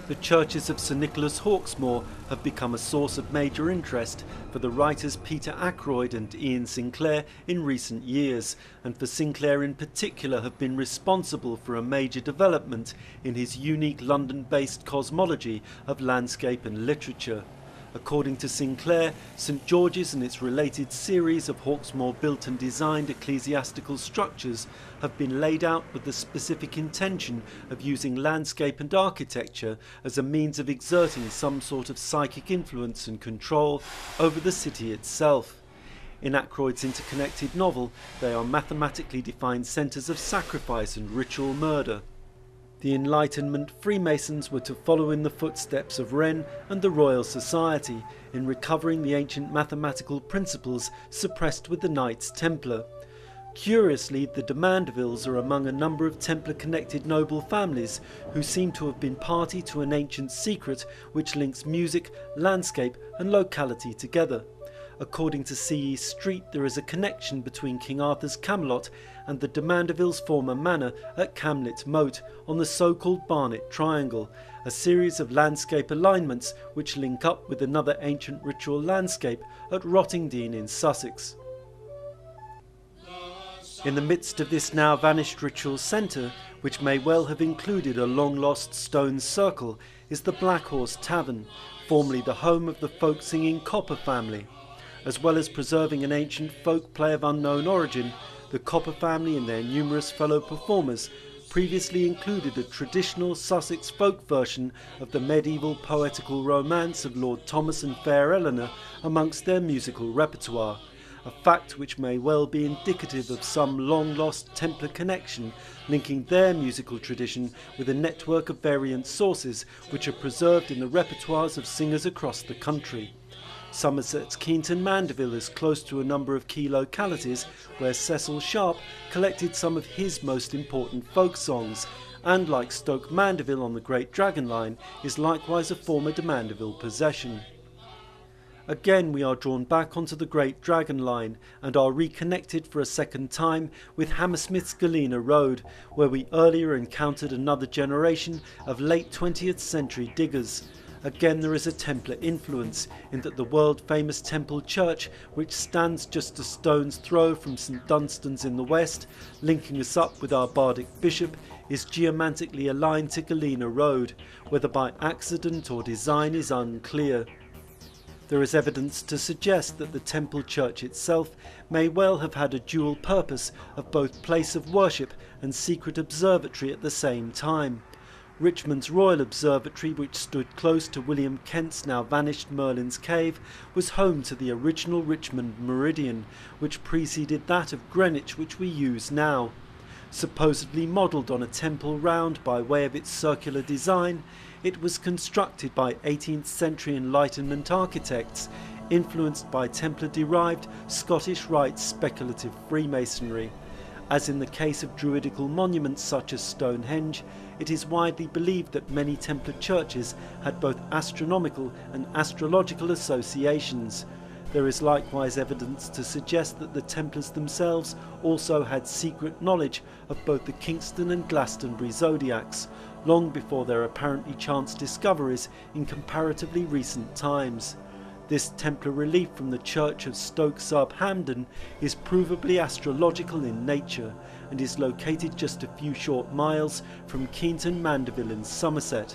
The churches of St Nicholas Hawksmoor have become a source of major interest for the writers Peter Ackroyd and Ian Sinclair in recent years, and for Sinclair in particular have been responsible for a major development in his unique London-based cosmology of landscape and literature. According to Sinclair, St George's and its related series of Hawksmoor built and designed ecclesiastical structures have been laid out with the specific intention of using landscape and architecture as a means of exerting some sort of psychic influence and control over the city itself. In Ackroyd's interconnected novel, they are mathematically defined centres of sacrifice and ritual murder. The Enlightenment Freemasons were to follow in the footsteps of Wren and the Royal Society in recovering the ancient mathematical principles suppressed with the Knights Templar. Curiously, the de Mandevilles are among a number of Templar-connected noble families who seem to have been party to an ancient secret which links music, landscape and locality together. According to C.E. Street, there is a connection between King Arthur's Camelot and the de Mandeville's former manor at Camlet Moat on the so-called Barnet Triangle, a series of landscape alignments which link up with another ancient ritual landscape at Rottingdean in Sussex. In the midst of this now vanished ritual centre, which may well have included a long-lost stone circle, is the Black Horse Tavern, formerly the home of the folk-singing Copper family. As well as preserving an ancient folk play of unknown origin, the Copper family and their numerous fellow performers previously included a traditional Sussex folk version of the medieval poetical romance of Lord Thomas and Fair Eleanor amongst their musical repertoire, a fact which may well be indicative of some long-lost Templar connection linking their musical tradition with a network of variant sources which are preserved in the repertoires of singers across the country. Somerset's Keenton Mandeville is close to a number of key localities where Cecil Sharp collected some of his most important folk songs, and like Stoke Mandeville on the Great Dragon Line, is likewise a former de Mandeville possession. Again we are drawn back onto the Great Dragon Line and are reconnected for a second time with Hammersmith's Galena Road, where we earlier encountered another generation of late 20th century diggers. Again there is a Templar influence in that the world-famous Temple Church, which stands just a stone's throw from St Dunstan's in the west, linking us up with our bardic bishop, is geomantically aligned to Galena Road, whether by accident or design is unclear. There is evidence to suggest that the Temple Church itself may well have had a dual purpose of both place of worship and secret observatory at the same time. Richmond's Royal Observatory, which stood close to William Kent's now vanished Merlin's Cave, was home to the original Richmond Meridian, which preceded that of Greenwich which we use now. Supposedly modelled on a temple round by way of its circular design, it was constructed by 18th century Enlightenment architects, influenced by Templar-derived Scottish Rite speculative Freemasonry. As in the case of druidical monuments such as Stonehenge, it is widely believed that many Templar churches had both astronomical and astrological associations. There is likewise evidence to suggest that the Templars themselves also had secret knowledge of both the Kingston and Glastonbury zodiacs, long before their apparently chance discoveries in comparatively recent times. This Templar relief from the church of Stoke-sub-Hamden is provably astrological in nature and is located just a few short miles from Keenton Mandeville in Somerset.